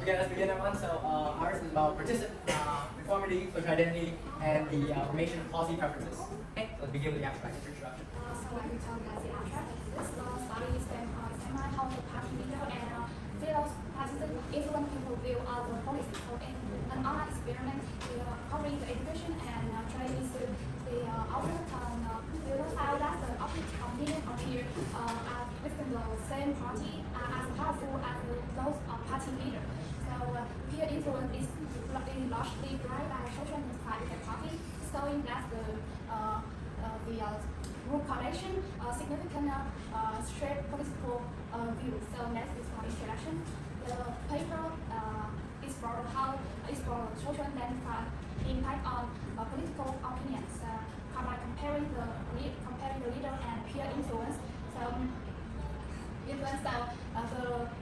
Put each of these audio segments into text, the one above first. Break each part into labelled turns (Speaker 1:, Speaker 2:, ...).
Speaker 1: Okay, let's begin everyone. So ours is about participant conformity, social identity, and the formation of policy preferences. Okay, let's begin with the abstract introduction.
Speaker 2: So let me talk about the abstract. This study is examine how the party leader and fellow participants influence people view the policy. So in an online experiment, we covering the education and training students. The output we will find that the opinion appear within the same party as powerful as those party leader. So peer influence is largely derived by social inside the party, showing that the group connection significant shared political views. So next is for introduction. The paper explores how social identity impact on political opinions by comparing the leader and peer influence. So influence the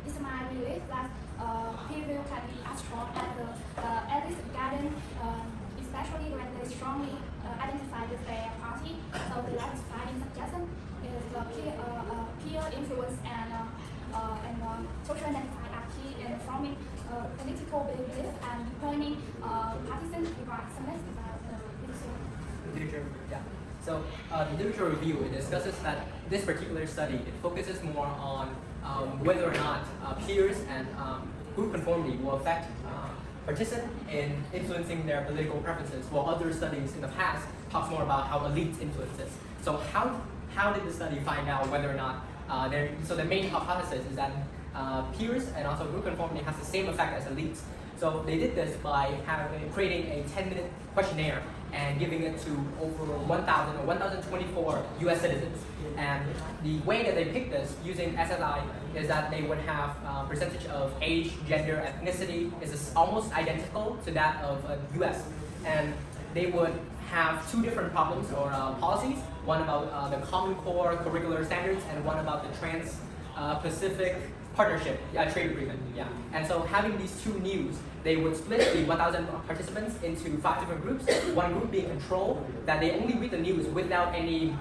Speaker 2: examiner believes that peer view can be as strong as the Alice Garden, especially when they strongly identify with their party. So the last finding suggestion is the peer influence and social identity are key in forming political beliefs and determining partisan divides. So next is
Speaker 1: Literature, yeah. So the literature review, it discusses that this particular study, it focuses more on whether or not peers and group conformity will affect participants in influencing their political preferences, while other studies in the past talks more about how elites influences. So how did the study find out whether or not so the main hypothesis is that peers and also group conformity has the same effect as elites. So they did this by creating a 10-minute questionnaire and giving it to over 1,000 or 1,024 US citizens. And the way that they picked this using SSI is that they would have percentage of age, gender, ethnicity is almost identical to that of US. And they would have two different problems or policies, one about the Common Core curricular standards and one about the Trans-Pacific Partnership trade agreement. Yeah. And so having these two news, they would split the 1,000 participants into 5 different groups. One group being control, that they only read the news without any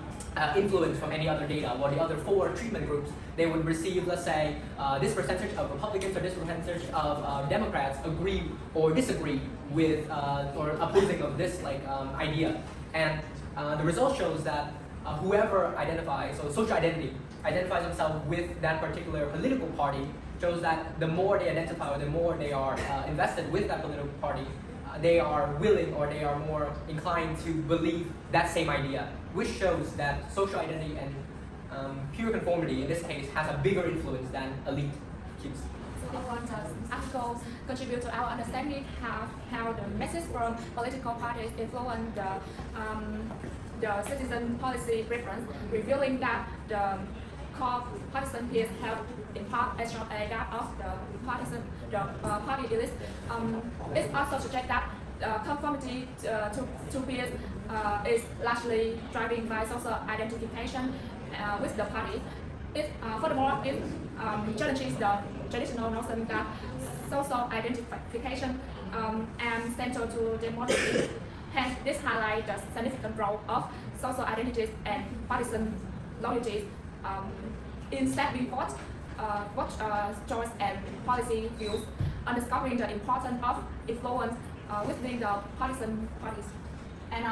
Speaker 1: influence from any other data, while the other 4 treatment groups, they would receive, let's say, this percentage of Republicans or this percentage of Democrats agree or disagree with or opposing of this idea. And the result shows that whoever identifies, so social identity, identifies themselves with that particular political party, shows that the more they identify or the more they are invested with that political party, they are willing or they are more inclined to believe that same idea, which shows that social identity and pure conformity in this case has a bigger influence than elite cues.
Speaker 2: So article contribute to our understanding how the message from political parties influence the citizen policy preference, revealing that the core partisan peers have in part a strong gap of the party elite. It also suggests that conformity to peers is largely driven by social identification with the party. Furthermore, it challenges the traditional notion that social identification and central to democracy. Hence, this highlights the significant role of social identities and partisan loyalties in setting forth choice and policy views, underscoring the importance of influence within the partisan parties. And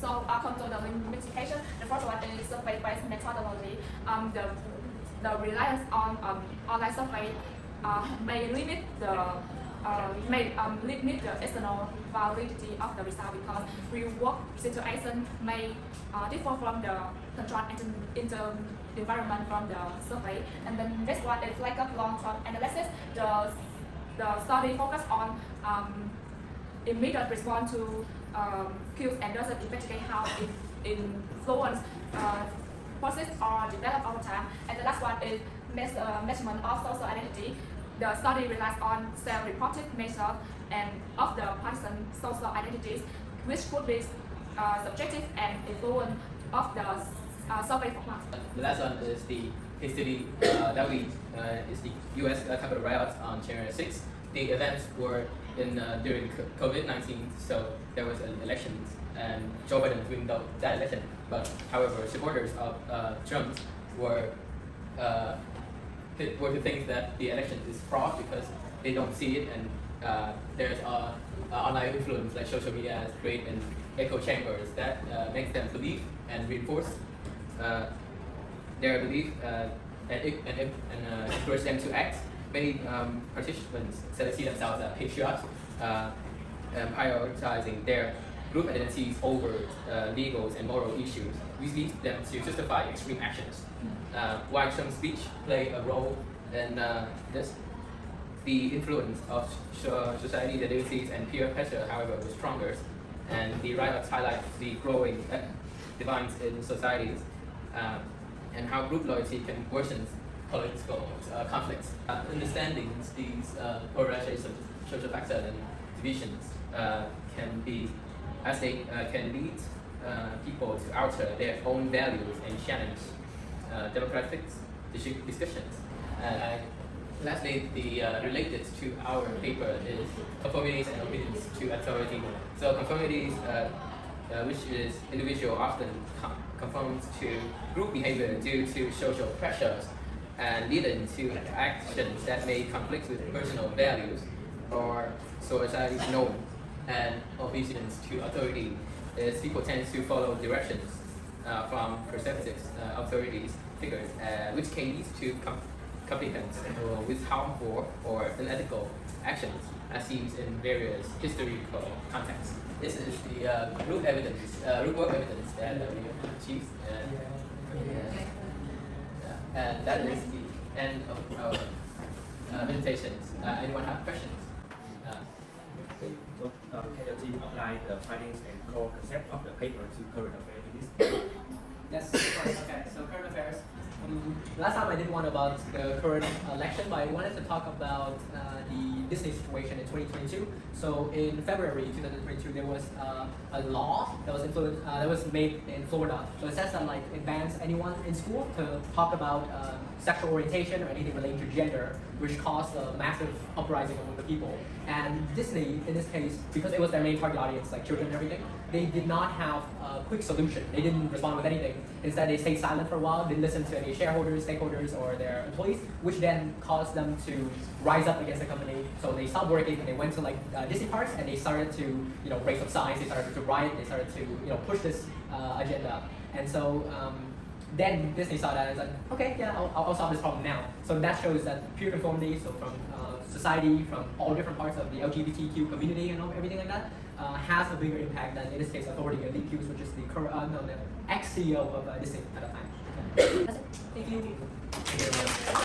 Speaker 2: so, come to the limitation. The first one is survey-based methodology. The reliance on online survey may limit the external validity of the result because real-world situation may differ from the control environment from the survey. And then this one is like a long-term analysis. The study focused on immediate response to cues and doesn't investigate how it influence process or develop over time. And the last one is measurement of social identity. The study relies on self-reported measures and of the partisan social identities, which could be subjective and influence of the survey format.
Speaker 3: The last one is the history that we is the U.S. Capitol riots on January 6th. The events were during COVID-19, so there was an election and Joe Biden won that election. But however, supporters of Trump were to think that the election is fraud because they don't see it, and there's online influence like social media has created an echo chambers that makes them believe and reinforce their belief and encourage them to act. Many participants see themselves as patriots, prioritizing their group identities over legal and moral issues, which leads them to justify extreme actions. While some speech play a role in this, the influence of society identities and peer pressure, however, was stronger, and the riots highlight the growing divides in societies and how group loyalty can worsen political conflicts. Understanding these polarizations, social factors, and divisions can be, as they can lead people to alter their own values and challenge democratic discussions. Lastly, the related to our paper is conformities and obedience to authority. So conformities, which is individual often conforms to group behavior due to social pressures and leading to actions that may conflict with personal values or society's norm. And obedience to authority is people tend to follow directions from perceptive authorities figures, which can lead to competence with harmful or unethical actions, as seen in various historical contexts. This is the group evidence, group work evidence that we achieved, and that is the end of our presentations. Anyone have questions?
Speaker 4: So, can the team apply the findings and core concept of the paper to current affairs in this?
Speaker 1: Yes, of course. Okay, so current affairs. Last time I did one about the current election, but I wanted to talk about the Disney situation in 2022. So in February 2022, there was a law that was made in Florida. So it says that like it bans anyone in school to talk about sexual orientation or anything relating to gender, which caused a massive uprising among the people. And Disney, in this case, because it was their main target audience, like children and everything, they did not have a quick solution. They didn't respond with anything. Instead, they stayed silent for a while, didn't listen to any shareholders, stakeholders, or their employees, which then caused them to rise up against the company. So they stopped working and they went to like Disney parks and they started to raise up signs. They started to riot. They started to push this agenda. And so then Disney saw that and said, okay, yeah, I'll solve this problem now. So that shows that peer conformity, so from society, from all different parts of the LGBTQ community and everything like that, has a bigger impact than, in this case, authority and lead which is the ex-CEO of Disney at the time. That's it. Thank you.